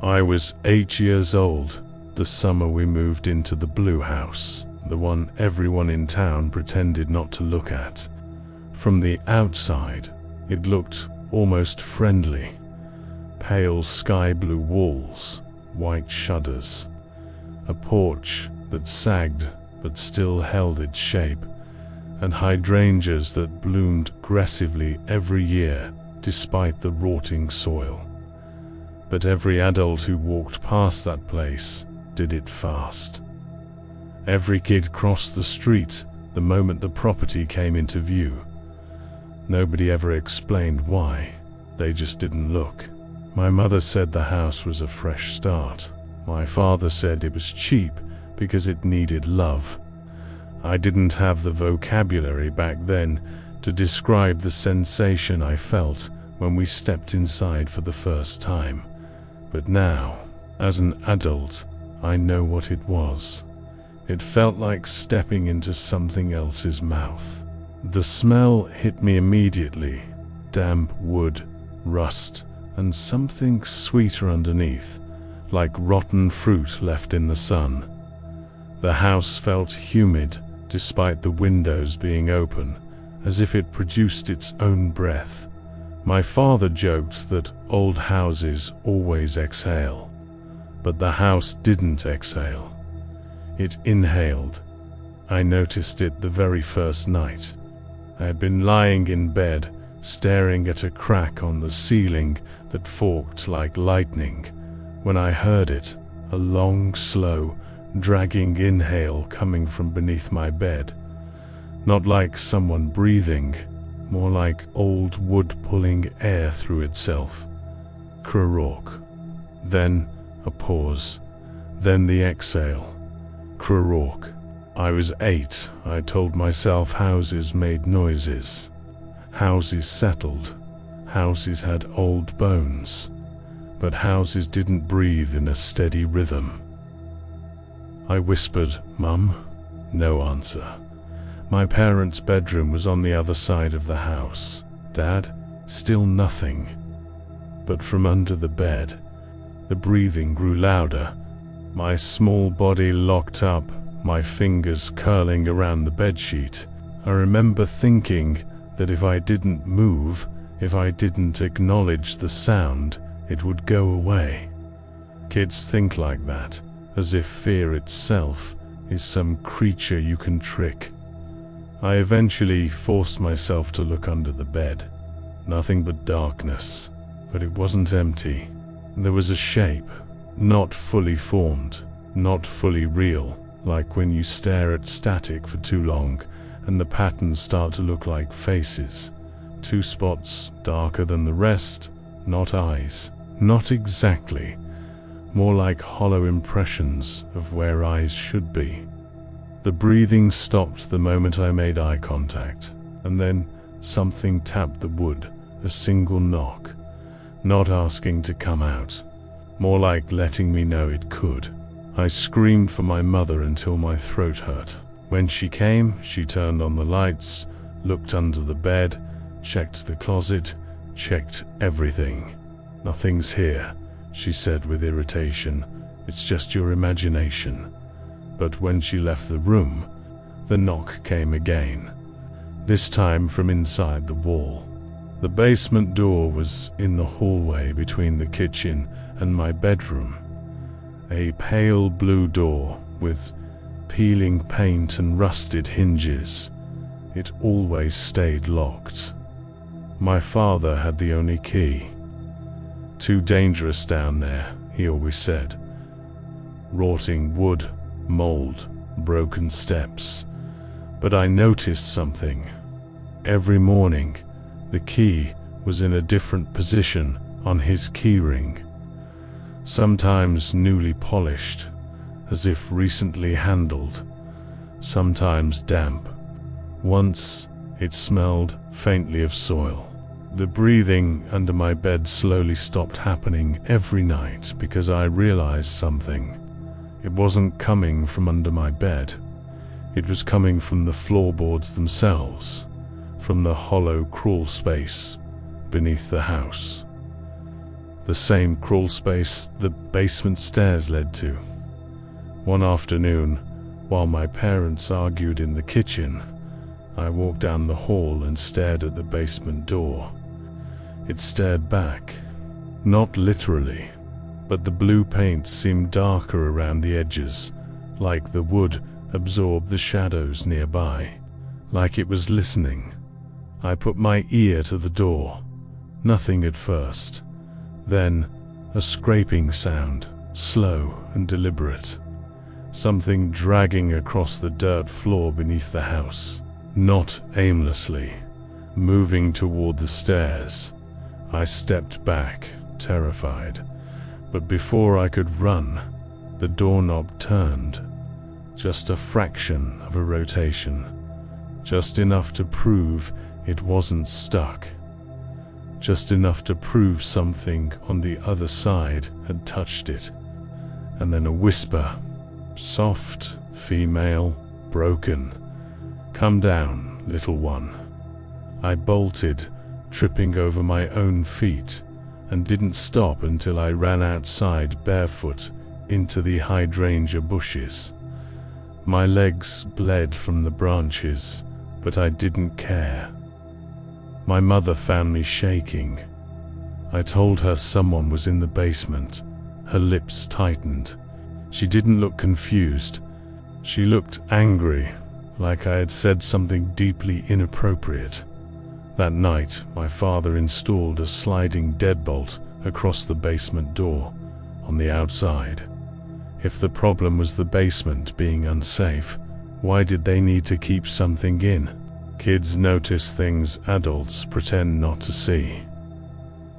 I was 8 years old, the summer we moved into the blue house, the one everyone in town pretended not to look at. From the outside, it looked almost friendly. Pale sky blue walls, white shutters, a porch that sagged but still held its shape, and hydrangeas that bloomed aggressively every year despite the rotting soil. But every adult who walked past that place did it fast. Every kid crossed the street the moment the property came into view. Nobody ever explained why, they just didn't look. My mother said the house was a fresh start. My father said it was cheap because it needed love. I didn't have the vocabulary back then to describe the sensation I felt when we stepped inside for the first time. But now, as an adult, I know what it was. It felt like stepping into something else's mouth. The smell hit me immediately: damp wood, rust, and something sweeter underneath, like rotten fruit left in the sun. The house felt humid despite the windows being open, as if it produced its own breath. My father joked that old houses always exhale, but the house didn't exhale. It inhaled. I noticed it the very first night. I had been lying in bed, staring at a crack on the ceiling that forked like lightning, when I heard it, a long, slow, dragging inhale coming from beneath my bed. Not like someone breathing, more like old wood pulling air through itself. Krarok. Then a pause. Then the exhale. Krarok. I was 8. I told myself houses made noises. Houses settled. Houses had old bones. But houses didn't breathe in a steady rhythm. I whispered, "Mum?" No answer. My parents' bedroom was on the other side of the house. Dad? Still nothing. But from under the bed, the breathing grew louder. My small body locked up, my fingers curling around the bedsheet. I remember thinking that if I didn't move, if I didn't acknowledge the sound, it would go away. Kids think like that, as if fear itself is some creature you can trick. I eventually forced myself to look under the bed. Nothing but darkness, but it wasn't empty. There was a shape, not fully formed, not fully real, like when you stare at static for too long and the patterns start to look like faces. 2 spots darker than the rest, not eyes. Not exactly. More like hollow impressions of where eyes should be. The breathing stopped the moment I made eye contact, and then something tapped the wood, a single knock, not asking to come out, more like letting me know it could. I screamed for my mother until my throat hurt. When she came, she turned on the lights, looked under the bed, checked the closet, checked everything. "Nothing's here," she said with irritation. "It's just your imagination." But when she left the room, the knock came again, this time from inside the wall. The basement door was in the hallway between the kitchen and my bedroom. A pale blue door with peeling paint and rusted hinges. It always stayed locked. My father had the only key. "Too dangerous down there," he always said. Rotting wood, mold, broken steps. But I noticed something. Every morning, the key was in a different position on his keyring. Sometimes newly polished, as if recently handled. Sometimes damp. Once, it smelled faintly of soil. The breathing under my bed slowly stopped happening every night because I realized something. It wasn't coming from under my bed. It was coming from the floorboards themselves, from the hollow crawl space beneath the house. the same crawl space the basement stairs led to. One afternoon, while my parents argued in the kitchen, I walked down the hall and stared at the basement door. It stared back. Not literally, but the blue paint seemed darker around the edges, like the wood absorbed the shadows nearby, like it was listening. I put my ear to the door. Nothing at first. Then, a scraping sound, slow and deliberate. Something dragging across the dirt floor beneath the house, not aimlessly, moving toward the stairs. I stepped back, terrified, but before I could run, the doorknob turned. Just a fraction of a rotation, just enough to prove it wasn't stuck, just enough to prove something on the other side had touched it. And then a whisper, soft, female, broken. "Come down, little one." I bolted, tripping over my own feet, and didn't stop until I ran outside barefoot into the hydrangea bushes. My legs bled from the branches, but I didn't care. My mother found me shaking. I told her someone was in the basement. Her lips tightened. She didn't look confused. She looked angry, like I had said something deeply inappropriate. That night, my father installed a sliding deadbolt across the basement door, on the outside. If the problem was the basement being unsafe, why did they need to keep something in? Kids notice things adults pretend not to see.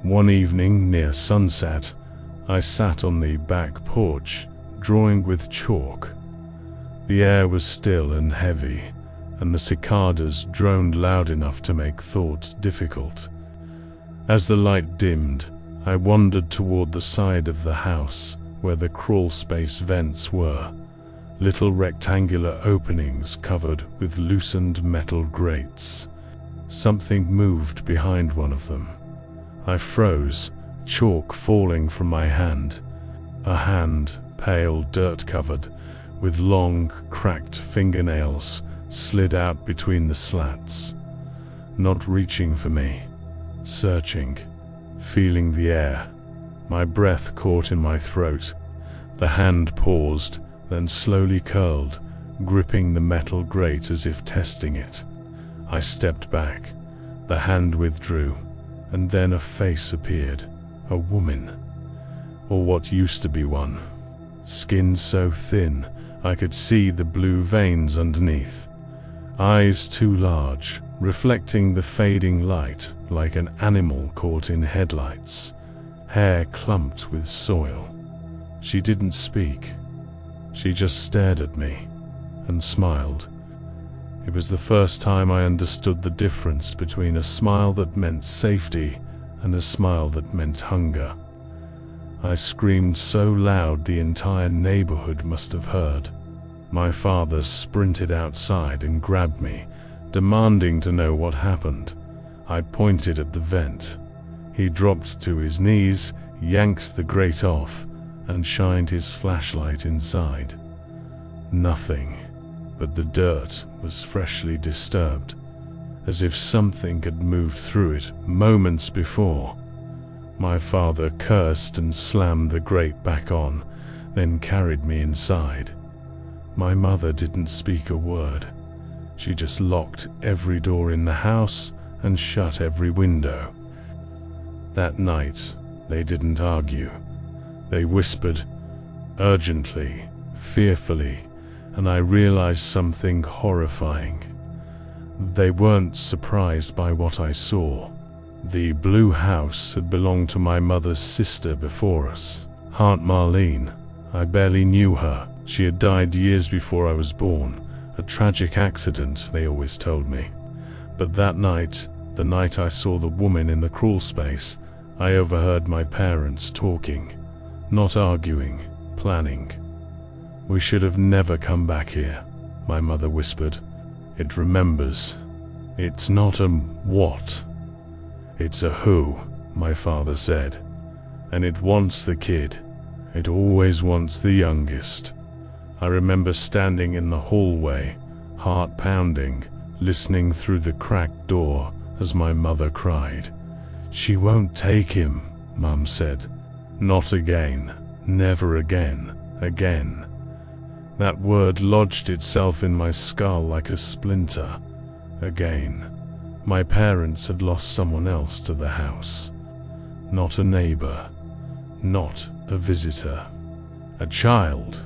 One evening near sunset, I sat on the back porch, drawing with chalk. The air was still and heavy, and the cicadas droned loud enough to make thought difficult. As the light dimmed, I wandered toward the side of the house where the crawl space vents were, little rectangular openings covered with loosened metal grates. Something moved behind one of them. I froze, chalk falling from my hand. A hand, pale, dirt-covered, with long, cracked fingernails, slid out between the slats. Not reaching for me, searching, feeling the air. My breath caught in my throat. The hand paused, then slowly curled, gripping the metal grate as if testing it. I stepped back. The hand withdrew, and then a face appeared. A woman. Or what used to be one. Skin so thin, I could see the blue veins underneath. Eyes too large, reflecting the fading light like an animal caught in headlights. Hair clumped with soil. She didn't speak. She just stared at me and smiled. It was the first time I understood the difference between a smile that meant safety and a smile that meant hunger. I screamed so loud the entire neighborhood must have heard. My father sprinted outside and grabbed me, demanding to know what happened. I pointed at the vent. He dropped to his knees, yanked the grate off, and shined his flashlight inside. Nothing, but the dirt was freshly disturbed, as if something had moved through it moments before. My father cursed and slammed the grate back on, then carried me inside. My mother didn't speak a word. She just locked every door in the house and shut every window. That night, they didn't argue. They whispered, urgently, fearfully, and I realized something horrifying. They weren't surprised by what I saw. The blue house had belonged to my mother's sister before us, Aunt Marlene. I barely knew her. She had died years before I was born. A tragic accident, they always told me. But that night, the night I saw the woman in the crawl space, I overheard my parents talking. Not arguing, planning. "We should have never come back here," my mother whispered. "It remembers. It's not a what. It's a who," my father said. And it wants the kid. It always wants the youngest. I remember standing in the hallway, heart pounding, listening through the cracked door as my mother cried. "She won't take him," Mum said. "Not again. Never again. Again." That word lodged itself in my skull like a splinter. Again. My parents had lost someone else to the house. Not a neighbor. Not a visitor. A child.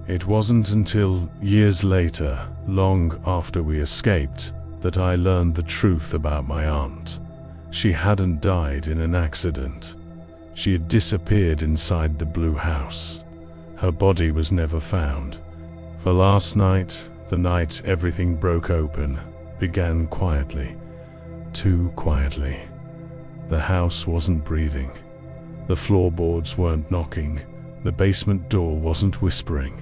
It wasn't until years later, long after we escaped, that I learned the truth about my aunt. She hadn't died in an accident. She had disappeared inside the blue house. Her body was never found. For last night, the night everything broke open, began quietly. Too quietly. The house wasn't breathing. The floorboards weren't knocking. The basement door wasn't whispering.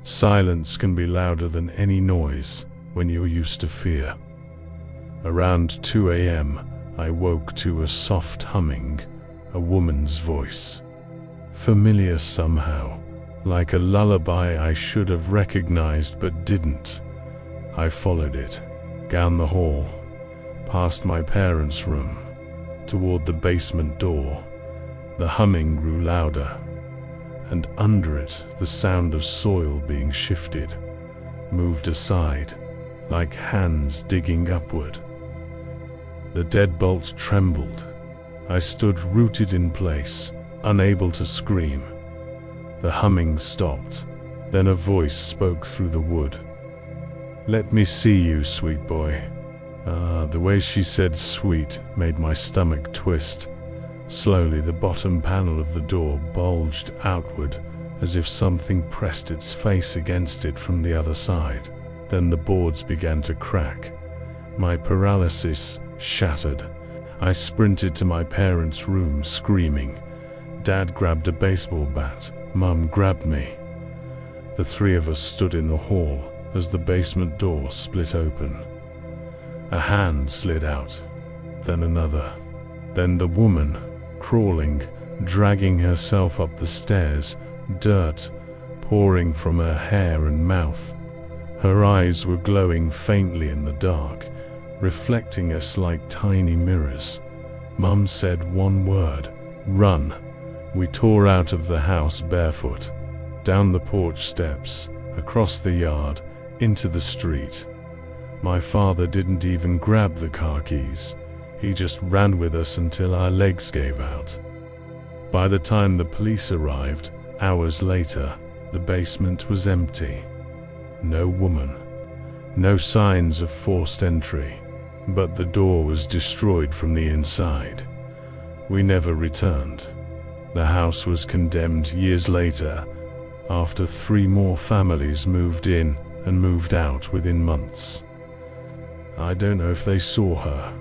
Silence can be louder than any noise when you're used to fear. Around 2 a.m., I woke to a soft humming, a woman's voice. Familiar somehow, like a lullaby I should have recognized but didn't. I followed it, down the hall, past my parents' room, toward the basement door. The humming grew louder, and under it the sound of soil being shifted, moved aside, like hands digging upward. The deadbolt trembled. I stood rooted in place, unable to scream. The humming stopped. Then a voice spoke through the wood. "Let me see you, sweet boy." The way she said sweet made my stomach twist. Slowly the bottom panel of the door bulged outward, as if something pressed its face against it from the other side. Then the boards began to crack. My paralysis shattered. I sprinted to my parents' room, screaming. Dad grabbed a baseball bat. Mum grabbed me. The three of us stood in the hall as the basement door split open. A hand slid out, then another. Then the woman, crawling, dragging herself up the stairs, dirt pouring from her hair and mouth. Her eyes were glowing faintly in the dark, reflecting us like tiny mirrors. Mum said one word: "Run." We tore out of the house barefoot, down the porch steps, across the yard, into the street. My father didn't even grab the car keys. He just ran with us until our legs gave out. By the time the police arrived, hours later, the basement was empty. No woman. No signs of forced entry. But the door was destroyed from the inside. We never returned. The house was condemned years later, after 3 more families moved in and moved out within months. I don't know if they saw her.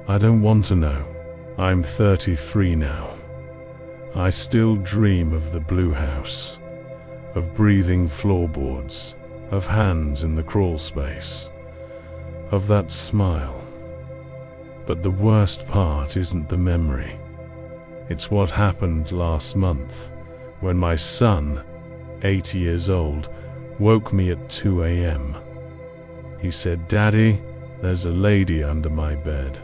I don't want to know. I'm 33 now. I still dream of the blue house, of breathing floorboards, of hands in the crawl space, of that smile. But the worst part isn't the memory. It's what happened last month, when my son, 8 years old, woke me at 2 a.m. He said, "Daddy, there's a lady under my bed."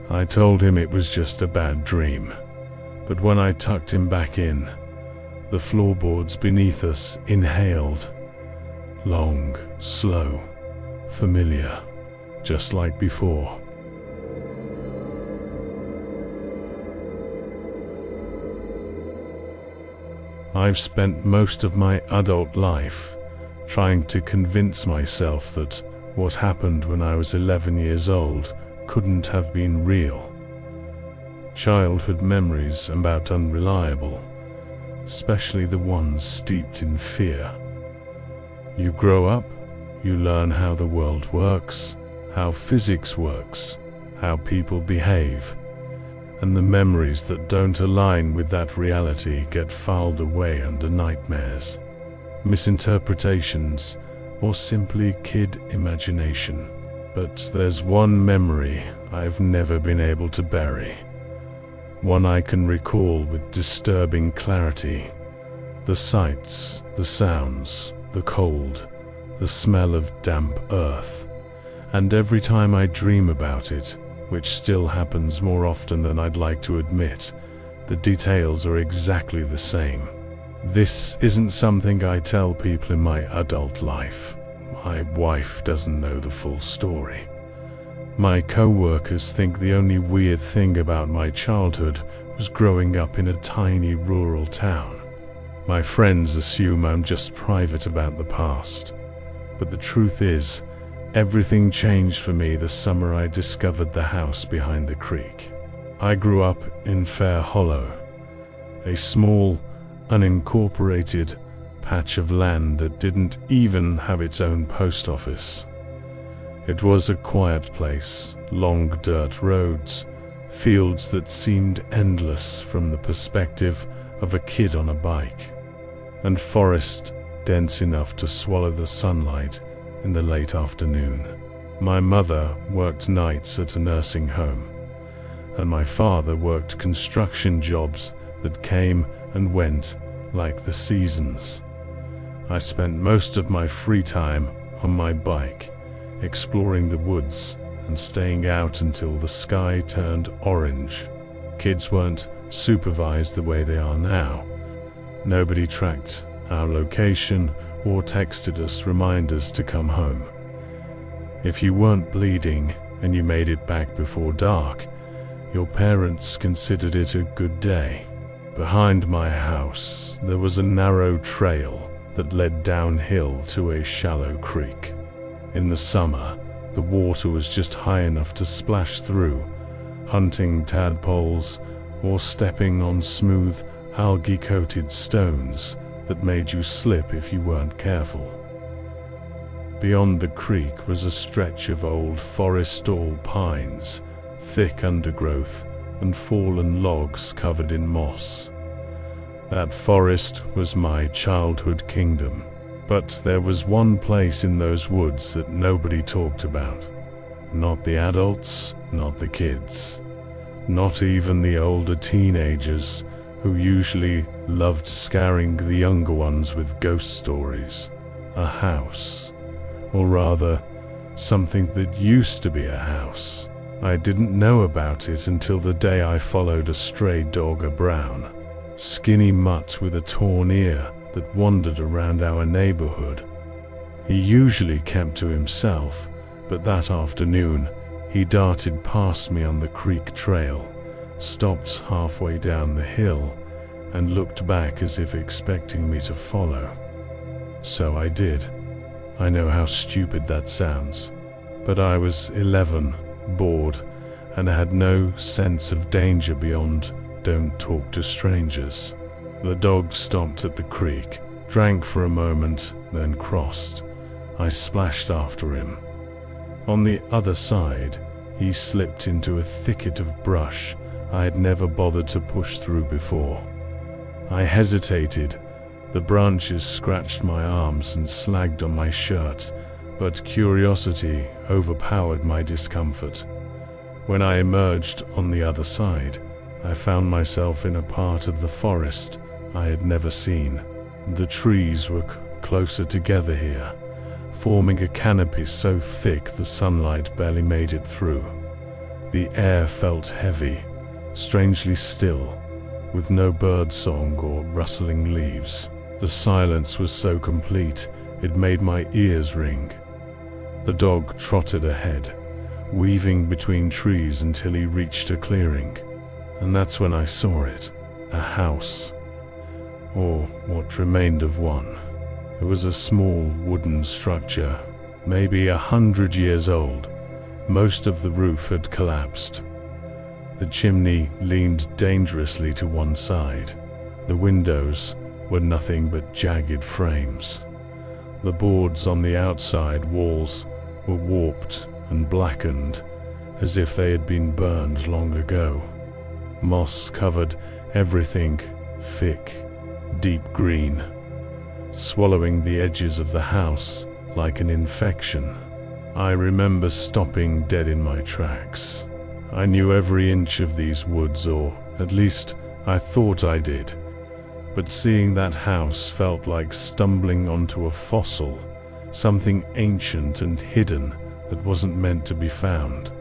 I told him it was just a bad dream. But when I tucked him back in, the floorboards beneath us inhaled. Long, slow, familiar, just like before. I've spent most of my adult life trying to convince myself that what happened when I was 11 years old couldn't have been real. Childhood memories about unreliable, especially the ones steeped in fear. You grow up, you learn how the world works, how physics works, how people behave, and the memories that don't align with that reality get filed away under nightmares, misinterpretations, or simply kid imagination. But there's one memory I've never been able to bury. one I can recall with disturbing clarity. The sights, the sounds, the cold, the smell of damp earth. And every time I dream about it, which still happens more often than I'd like to admit, the details are exactly the same. This isn't something I tell people in my adult life. My wife doesn't know the full story. My co-workers think the only weird thing about my childhood was growing up in a tiny rural town. My friends assume I'm just private about the past. But the truth is, everything changed for me the summer I discovered the house behind the creek. I grew up in Fair Hollow, a small, unincorporated patch of land that didn't even have its own post office. It was a quiet place, long dirt roads, fields that seemed endless from the perspective of a kid on a bike, and forest dense enough to swallow the sunlight in the late afternoon. My mother worked nights at a nursing home, and my father worked construction jobs that came and went like the seasons. I spent most of my free time on my bike, exploring the woods and staying out until the sky turned orange. Kids weren't supervised the way they are now. Nobody tracked our location or texted us reminders to come home. If you weren't bleeding and you made it back before dark, your parents considered it a good day. Behind my house, there was a narrow trail that led downhill to a shallow creek. In the summer, the water was just high enough to splash through, hunting tadpoles or stepping on smooth, algae-coated stones that made you slip if you weren't careful. Beyond the creek was a stretch of old forest-tall pines, thick undergrowth, and fallen logs covered in moss. That forest was my childhood kingdom. But there was one place in those woods that nobody talked about. Not the adults, not the kids. Not even the older teenagers, who usually loved scaring the younger ones with ghost stories. A house. Or rather, something that used to be a house. I didn't know about it until the day I followed a stray dog, a brown, skinny mutt with a torn ear, that wandered around our neighborhood. He usually kept to himself, but that afternoon he darted past me on the creek trail, stopped halfway down the hill, and looked back as if expecting me to follow. So I did. I know how stupid that sounds, but I was 11, bored, and had no sense of danger beyond don't talk to strangers. The dog stopped at the creek, drank for a moment, then crossed. I splashed after him. On the other side, he slipped into a thicket of brush I had never bothered to push through before. I hesitated. The branches scratched my arms and slagged on my shirt, but curiosity overpowered my discomfort. When I emerged on the other side, I found myself in a part of the forest I had never seen. The trees were closer together here, forming a canopy so thick the sunlight barely made it through. The air felt heavy, strangely still, with no birdsong or rustling leaves. The silence was so complete, it made my ears ring. The dog trotted ahead, weaving between trees until he reached a clearing. And that's when I saw it, a house. Or what remained of one. It was a small wooden structure, maybe 100 years old. Most of the roof had collapsed. The chimney leaned dangerously to one side. The windows were nothing but jagged frames. The boards on the outside walls were warped and blackened, as if they had been burned long ago. Moss covered everything, thick, deep green, swallowing the edges of the house like an infection. I remember stopping dead in my tracks. I knew every inch of these woods, or At least, I thought I did. But seeing that house felt like stumbling onto a fossil, something ancient and hidden that wasn't meant to be found.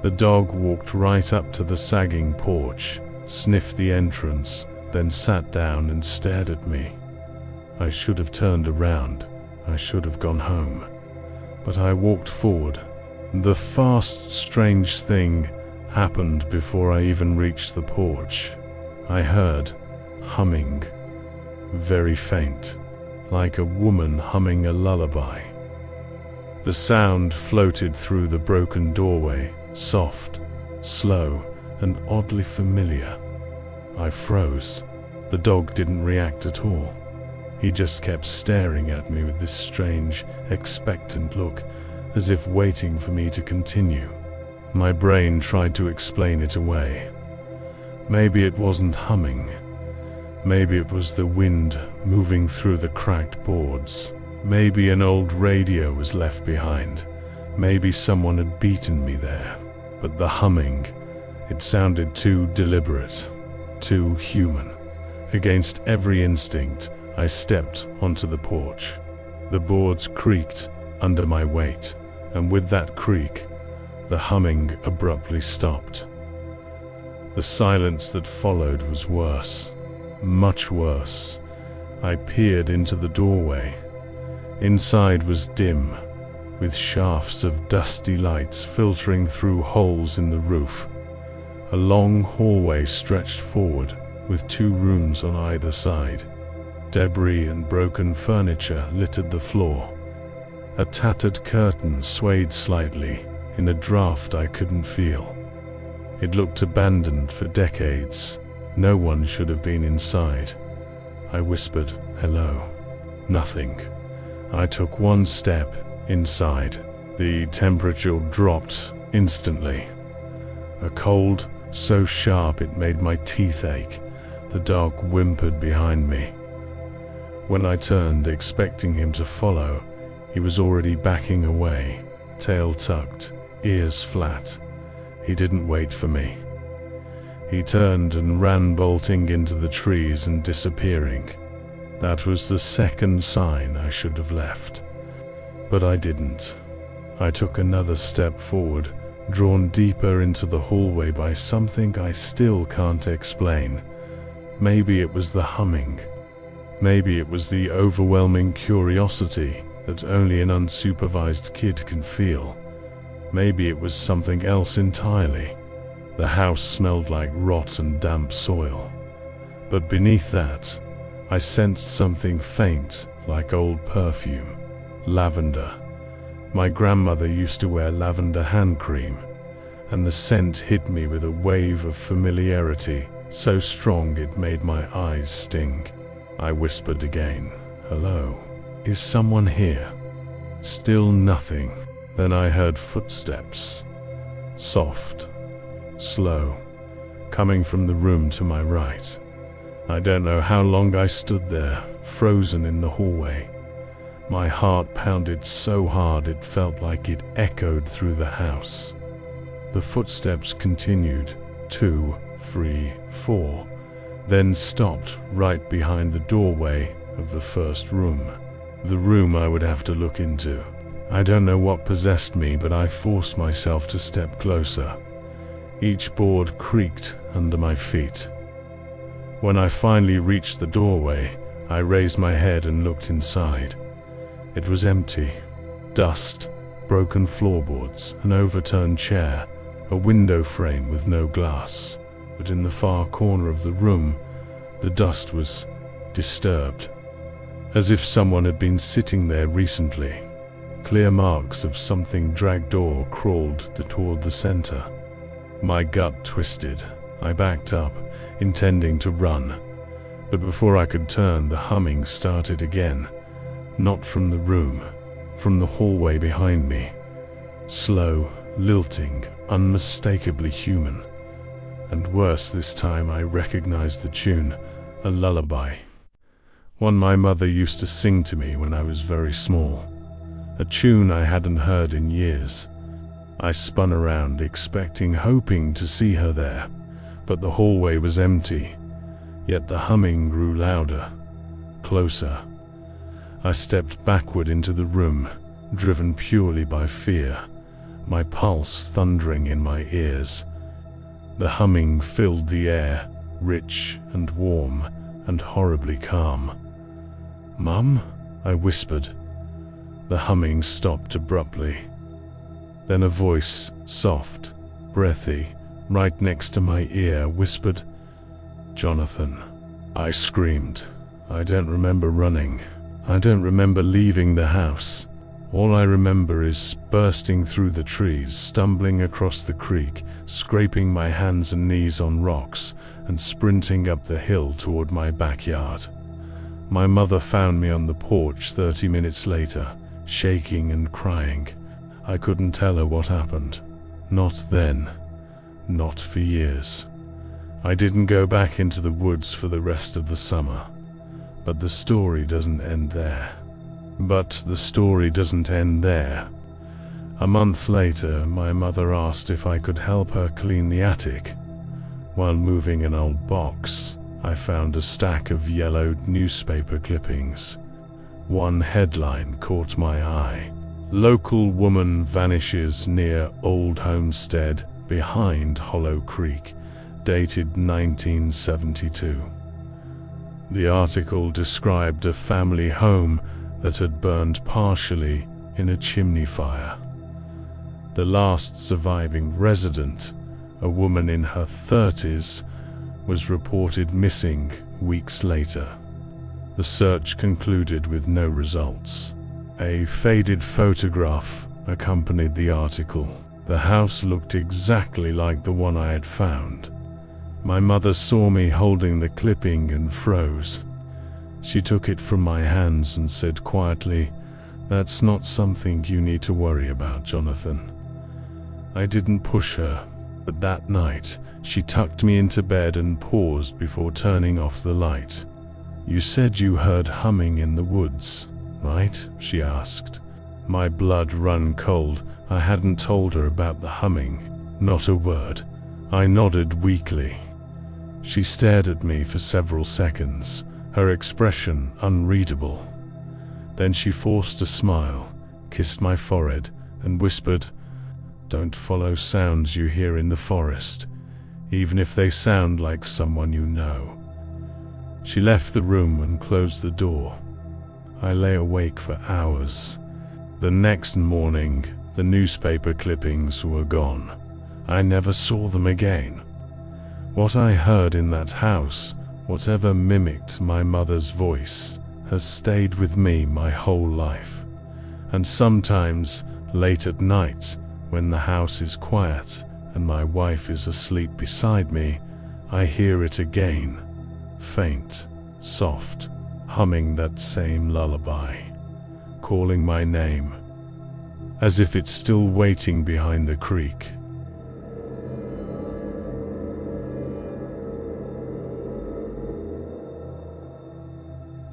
The dog walked right up to the sagging porch, sniffed the entrance, then sat down and stared at me. I should have turned around. I should have gone home. But I walked forward. The first strange thing happened before I even reached the porch. I heard humming, very faint, like a woman humming a lullaby. The sound floated through the broken doorway, soft, slow, and oddly familiar. I froze. The dog didn't react at all. He just kept staring at me with this strange, expectant look, as if waiting for me to continue. My brain tried to explain it away. Maybe it wasn't humming. Maybe it was the wind moving through the cracked boards. Maybe an old radio was left behind. Maybe someone had beaten me there. But the humming, it sounded too deliberate, too human. Against every instinct, I stepped onto the porch. The boards creaked under my weight, and with that creak, the humming abruptly stopped. The silence that followed was worse, much worse. I peered into the doorway. Inside was dim, with shafts of dusty lights filtering through holes in the roof. A long hallway stretched forward, with 2 rooms on either side. Debris and broken furniture littered the floor. A tattered curtain swayed slightly in a draft I couldn't feel. It looked abandoned for decades. No one should have been inside. I whispered, "Hello." Nothing. I took 1 step inside. The temperature dropped instantly. A cold so sharp it made my teeth ache. The dog whimpered behind me. When I turned, expecting him to follow, he was already backing away, tail tucked, ears flat. He didn't wait for me. He turned and ran bolting into the trees and disappearing. That was the second sign I should have left. But I didn't. I took another step forward, drawn deeper into the hallway by something I still can't explain. Maybe it was the humming. Maybe it was the overwhelming curiosity that only an unsupervised kid can feel. Maybe it was something else entirely. The house smelled like rot and damp soil. But beneath that, I sensed something faint, like old perfume. Lavender. My grandmother used to wear lavender hand cream, and the scent hit me with a wave of familiarity, so strong it made my eyes sting. I whispered again, "Hello. Is someone here?" Still nothing. Then I heard footsteps. Soft, slow, coming from the room to my right. I don't know how long I stood there, frozen in the hallway. My heart pounded so hard it felt like it echoed through the house. The footsteps continued, 2, 3, 4, then stopped right behind the doorway of the first room. The room I would have to look into. I don't know what possessed me, but I forced myself to step closer. Each board creaked under my feet. When I finally reached the doorway, I raised my head and looked inside. It was empty. Dust, broken floorboards, an overturned chair, a window frame with no glass. But in the far corner of the room, the dust was disturbed, as if someone had been sitting there recently. Clear marks of something dragged or crawled toward the center. My gut twisted. I backed up, intending to run. But before I could turn, the humming started again. Not from the room, from the hallway behind me. Slow, lilting, unmistakably human. And worse this time, I recognized the tune, a lullaby. One my mother used to sing to me when I was very small. A tune I hadn't heard in years. I spun around, hoping to see her there. but the hallway was empty, yet the humming grew louder, closer. I stepped backward into the room, driven purely by fear, my pulse thundering in my ears. The humming filled the air, rich and warm and horribly calm. "Mum?" I whispered. The humming stopped abruptly. Then a voice, soft, breathy, right next to my ear, whispered, "Jonathan." I screamed. I don't remember running. I don't remember leaving the house. All I remember is bursting through the trees, stumbling across the creek, scraping my hands and knees on rocks, and sprinting up the hill toward my backyard. My mother found me on the porch 30 minutes later, shaking and crying. I couldn't tell her what happened. Not then. Not for years. I didn't go back into the woods for the rest of the summer. But the story doesn't end there. A month later, my mother asked if I could help her clean the attic. While moving an old box, I found a stack of yellowed newspaper clippings. One headline caught my eye. "Local woman vanishes near old homestead behind Hollow Creek, dated 1972. The article described a family home that had burned partially in a chimney fire. The last surviving resident, a woman in her 30s, was reported missing weeks later. The search concluded with no results. A faded photograph accompanied the article. The house looked exactly like the one I had found. My mother saw me holding the clipping and froze. She took it from my hands and said quietly, "That's not something you need to worry about, Jonathan." I didn't push her, but that night she tucked me into bed and paused before turning off the light. "You said you heard humming in the woods, right?" she asked. My blood ran cold. I hadn't told her about the humming. Not a word. I nodded weakly. She stared at me for several seconds, her expression unreadable. Then she forced a smile, kissed my forehead, and whispered, "Don't follow sounds you hear in the forest, even if they sound like someone you know." She left the room and closed the door. I lay awake for hours. The next morning, the newspaper clippings were gone. I never saw them again. What I heard in that house, whatever mimicked my mother's voice, has stayed with me my whole life. And sometimes, late at night, when the house is quiet and my wife is asleep beside me, I hear it again, faint, soft, humming that same lullaby, calling my name, as if it's still waiting behind the creek.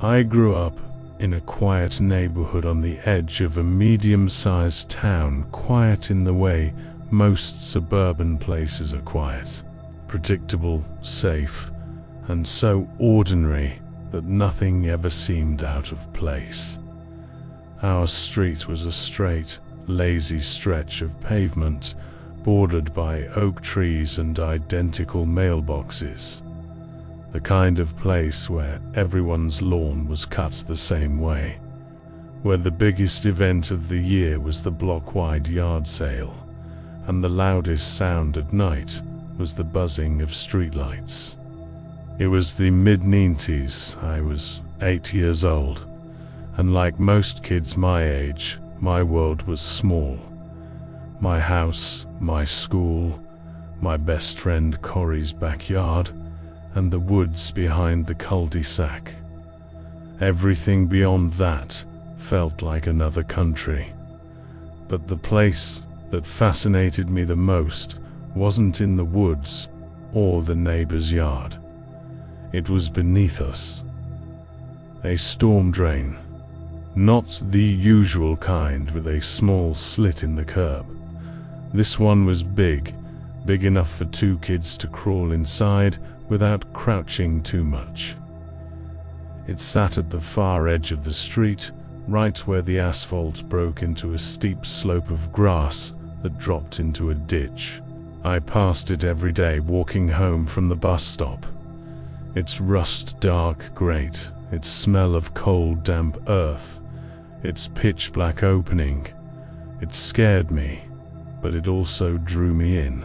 I grew up in a quiet neighborhood on the edge of a medium-sized town, quiet in the way most suburban places are quiet. Predictable, safe, and so ordinary that nothing ever seemed out of place. Our street was a straight, lazy stretch of pavement, bordered by oak trees and identical mailboxes. The kind of place where everyone's lawn was cut the same way, where the biggest event of the year was the block-wide yard sale, and the loudest sound at night was the buzzing of streetlights. It was the mid-90s. I was 8 years old, and like most kids my age, my world was small. My house, my school, my best friend Corey's backyard, and the woods behind the cul-de-sac. Everything beyond that felt like another country. But the place that fascinated me the most wasn't in the woods or the neighbor's yard. It was beneath us. A storm drain. Not the usual kind with a small slit in the curb. This one was big, big enough for 2 kids to crawl inside without crouching too much. It sat at the far edge of the street, right where the asphalt broke into a steep slope of grass that dropped into a ditch. I passed it every day walking home from the bus stop. Its rust dark grate, its smell of cold damp earth, its pitch black opening. It scared me, but it also drew me in.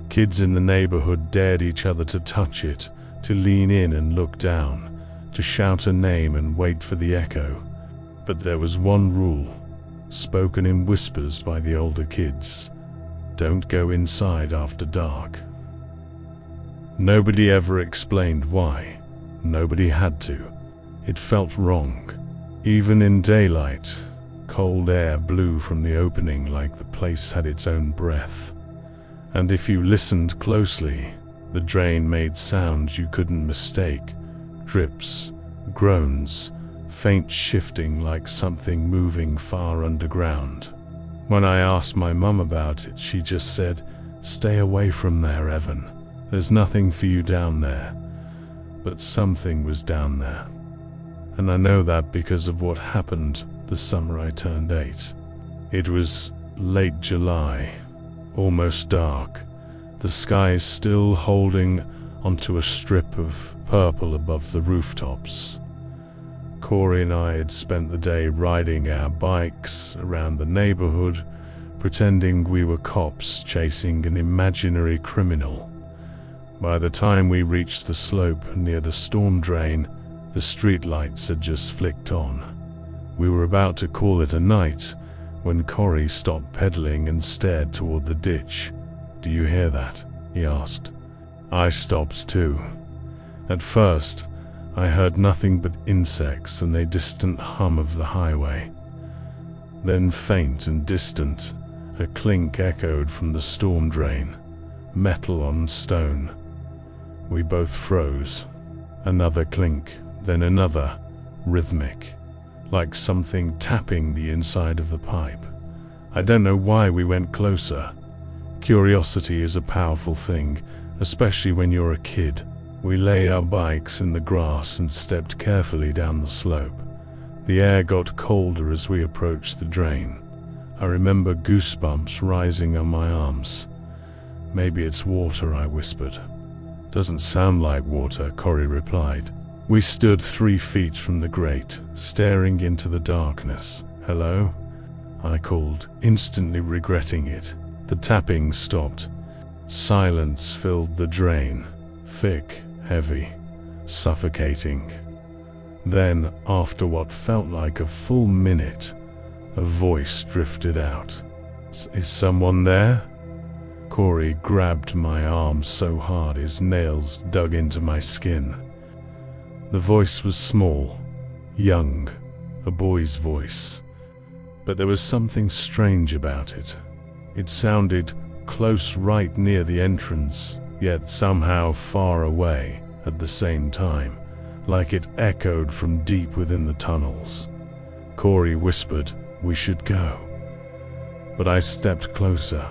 Kids in the neighborhood dared each other to touch it, to lean in and look down, to shout a name and wait for the echo. But there was one rule, spoken in whispers by the older kids: don't go inside after dark. Nobody ever explained why. Nobody had to. It felt wrong. Even in daylight, cold air blew from the opening like the place had its own breath. And if you listened closely, the drain made sounds you couldn't mistake: drips, groans, faint shifting like something moving far underground. When I asked my mum about it, she just said, "Stay away from there, Evan. There's nothing for you down there." But something was down there. And I know that because of what happened the summer I turned 8. It was late July, almost dark, the sky still holding onto a strip of purple above the rooftops. Corey and I had spent the day riding our bikes around the neighborhood, pretending we were cops chasing an imaginary criminal. By the time we reached the slope near the storm drain, the streetlights had just flicked on. We were about to call it a night when Corey stopped pedaling and stared toward the ditch. "Do you hear that?" he asked. I stopped too. At first, I heard nothing but insects and a distant hum of the highway. Then, faint and distant, a clink echoed from the storm drain, metal on stone. We both froze. Another clink, then another, rhythmic, like something tapping the inside of the pipe. I don't know why we went closer. Curiosity is a powerful thing, especially when you're a kid. We laid our bikes in the grass and stepped carefully down the slope. The air got colder as we approached the drain. I remember goosebumps rising on my arms. "Maybe it's water," I whispered. "Doesn't sound like water," Corey replied. We stood 3 feet from the grate, staring into the darkness. "Hello?" I called, instantly regretting it. The tapping stopped. Silence filled the drain, thick, heavy, suffocating. Then, after what felt like a full minute, a voice drifted out. "Is someone there?" Corey grabbed my arm so hard his nails dug into my skin. The voice was small, young, a boy's voice. But there was something strange about it. It sounded close right near the entrance, yet somehow far away at the same time, like it echoed from deep within the tunnels. Corey whispered, "We should go." But I stepped closer.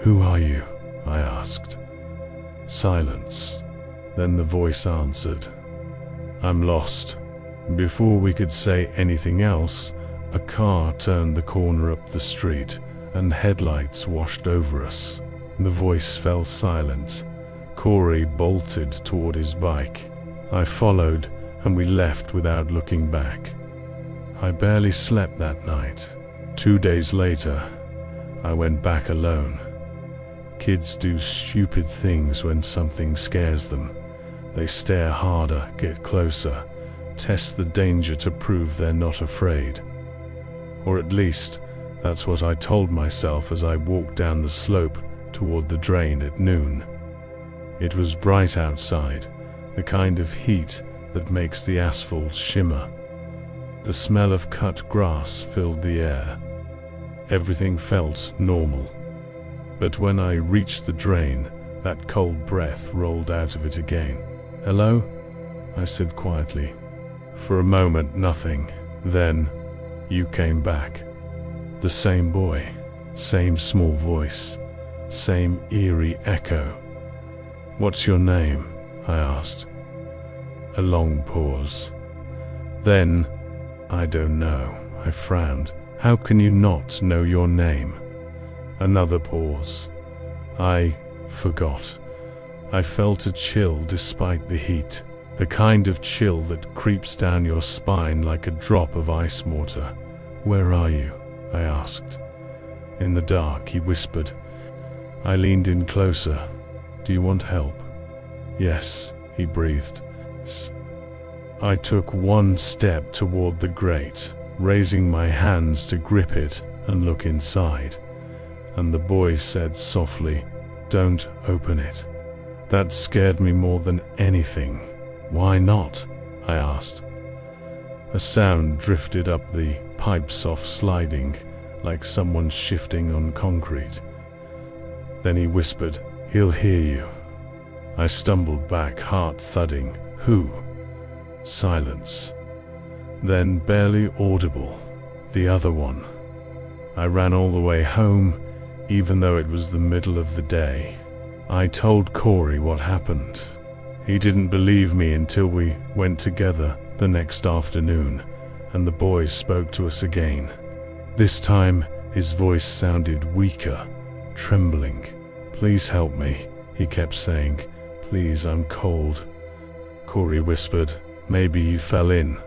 "Who are you?" I asked. Silence. Then the voice answered, "I'm lost." Before we could say anything else, a car turned the corner up the street, and headlights washed over us. The voice fell silent. Corey bolted toward his bike. I followed, and we left without looking back. I barely slept that night. 2 days later, I went back alone. Kids do stupid things when something scares them. They stare harder, get closer, test the danger to prove they're not afraid. Or at least, that's what I told myself as I walked down the slope toward the drain at noon. It was bright outside, the kind of heat that makes the asphalt shimmer. The smell of cut grass filled the air. Everything felt normal. But when I reached the drain, that cold breath rolled out of it again. "Hello?" I said quietly. For a moment, nothing. Then, you came back. The same boy, same small voice, Same eerie echo. "What's your name?" I asked. A long pause. Then, "I don't know," I frowned. "How can you not know your name?" Another pause. "I forgot." I felt a chill despite the heat, the kind of chill that creeps down your spine like a drop of ice water. "Where are you?" I asked. "In the dark," he whispered. I leaned in closer. "Do you want help?" "Yes," he breathed. I took one step toward the grate, raising my hands to grip it and look inside. And the boy said softly, "Don't open it." That scared me more than anything. "Why not?" I asked. A sound drifted up the pipe, soft sliding, like someone shifting on concrete. Then he whispered, "He'll hear you." I stumbled back, heart thudding. "Who?" Silence. Then, barely audible, "The other one." I ran all the way home, even though it was the middle of the day. I told Corey what happened. He didn't believe me until we went together the next afternoon, and the boy spoke to us again. This time, his voice sounded weaker, trembling. "Please help me," he kept saying. "Please, I'm cold." Corey whispered, "Maybe he fell in."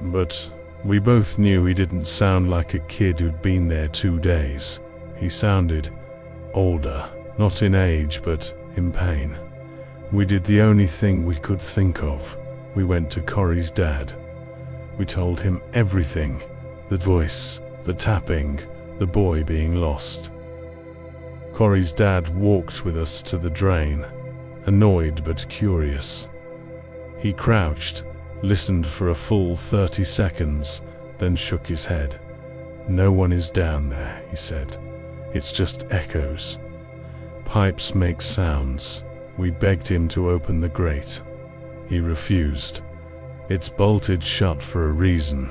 But we both knew he didn't sound like a kid who'd been there 2 days. He sounded older, not in age, but in pain. We did the only thing we could think of. We went to Corey's dad. We told him everything. The voice, the tapping, the boy being lost. Corey's dad walked with us to the drain, annoyed but curious. He crouched, listened for a full 30 seconds, then shook his head. "No one is down there," he said. "It's just echoes. Pipes make sounds." We begged him to open the grate. He refused. "It's bolted shut for a reason.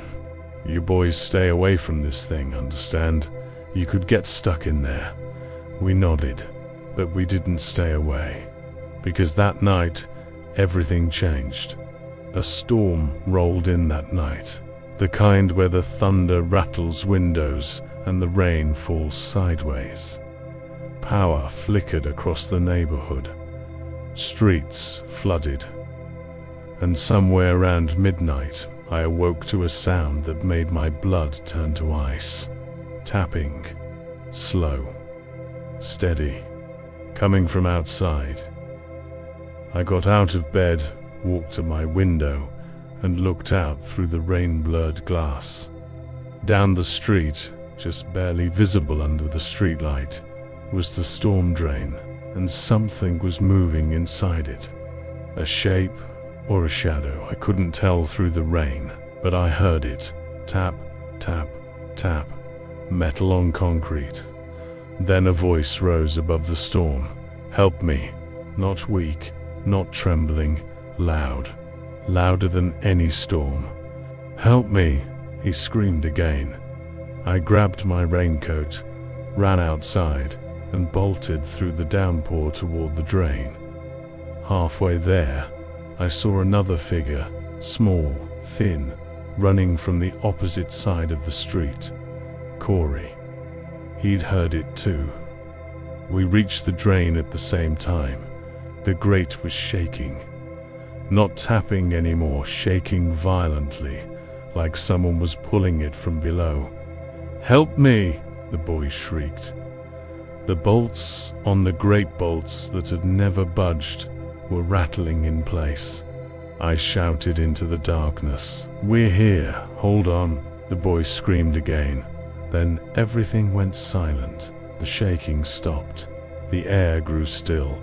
You boys stay away from this thing, understand? You could get stuck in there." We nodded, but we didn't stay away. Because that night, everything changed. A storm rolled in that night. The kind where the thunder rattles windows and the rain falls sideways. Power flickered across the neighborhood. Streets flooded. And somewhere around midnight, I awoke to a sound that made my blood turn to ice. Tapping. Slow. Steady. Coming from outside. I got out of bed, walked to my window, and looked out through the rain-blurred glass. Down the street, just barely visible under the streetlight, was the storm drain, and something was moving inside it. A shape or a shadow, I couldn't tell through the rain, but I heard it. Tap, tap, tap. Metal on concrete. Then a voice rose above the storm. "Help me." Not weak, not trembling, loud. Louder than any storm. "Help me," he screamed again. I grabbed my raincoat, ran outside, and bolted through the downpour toward the drain. Halfway there, I saw another figure, small, thin, running from the opposite side of the street. Corey. He'd heard it too. We reached the drain at the same time. The grate was shaking. Not tapping anymore, shaking violently, like someone was pulling it from below. "Help me!" the boy shrieked. The bolts on the great bolts that had never budged were rattling in place. I shouted into the darkness. "We're here, hold on," the boy screamed again. Then everything went silent. The shaking stopped. The air grew still.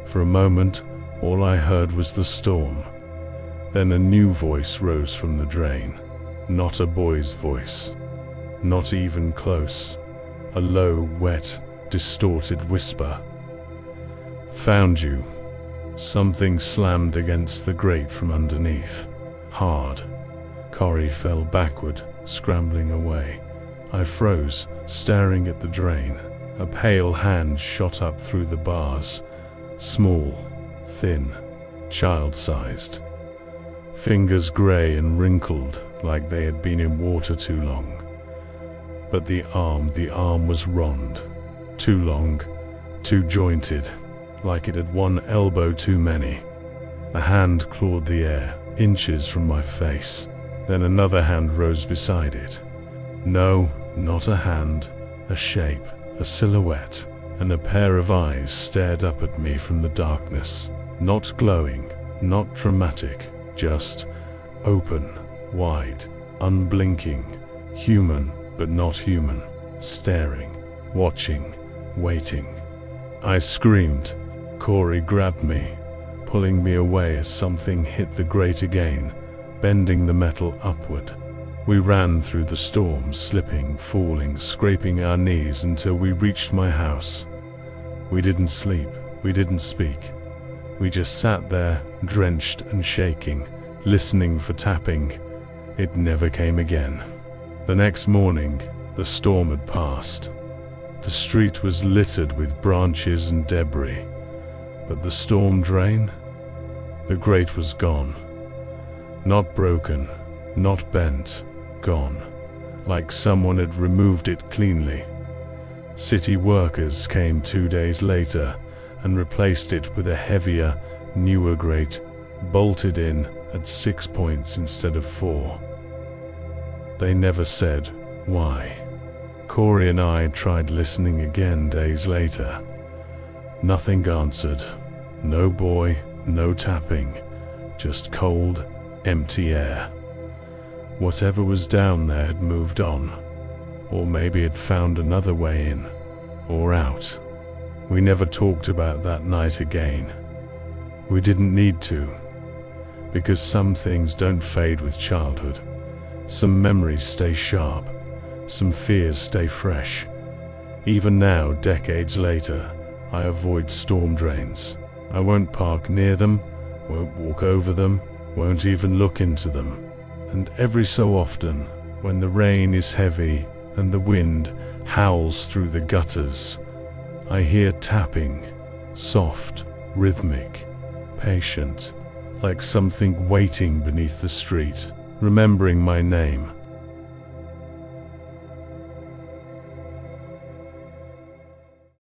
For a moment, all I heard was the storm. Then a new voice rose from the drain. Not a boy's voice. Not even close. A low, wet, distorted whisper. "Found you." Something slammed against the grate from underneath. Hard. Corey fell backward, scrambling away. I froze, staring at the drain, A pale hand shot up through the bars, small, thin, child-sized. Fingers grey and wrinkled like they had been in water too long. But the arm was rond, too long, too jointed, like it had one elbow too many. A hand clawed the air, inches from my face. Then another hand rose beside it. No, not a hand, a shape, a silhouette, and a pair of eyes stared up at me from the darkness. Not glowing, not dramatic, just open, wide, unblinking, human but not human, staring, watching, waiting. I screamed. Corey grabbed me, pulling me away as something hit the grate again, bending the metal upward. We ran through the storm, slipping, falling, scraping our knees until we reached my house. We didn't sleep, we didn't speak. We just sat there, drenched and shaking, listening for tapping. It never came again. The next morning, the storm had passed. The street was littered with branches and debris. But the storm drain? The grate was gone. Not broken, not bent, gone. Like someone had removed it cleanly. City workers came 2 days later and replaced it with a heavier, newer grate, bolted in at 6 points instead of 4. They never said why. Corey and I tried listening again days later. Nothing answered. No boy, no tapping, just cold, empty air. Whatever was down there had moved on, or maybe had found another way in, or out. We never talked about that night again. We didn't need to, because some things don't fade with childhood. Some memories stay sharp, some fears stay fresh. Even now, decades later, I avoid storm drains. I won't park near them, won't walk over them, won't even look into them. And every so often, when the rain is heavy and the wind howls through the gutters, I hear tapping, soft, rhythmic, patient, like something waiting beneath the street, remembering my name.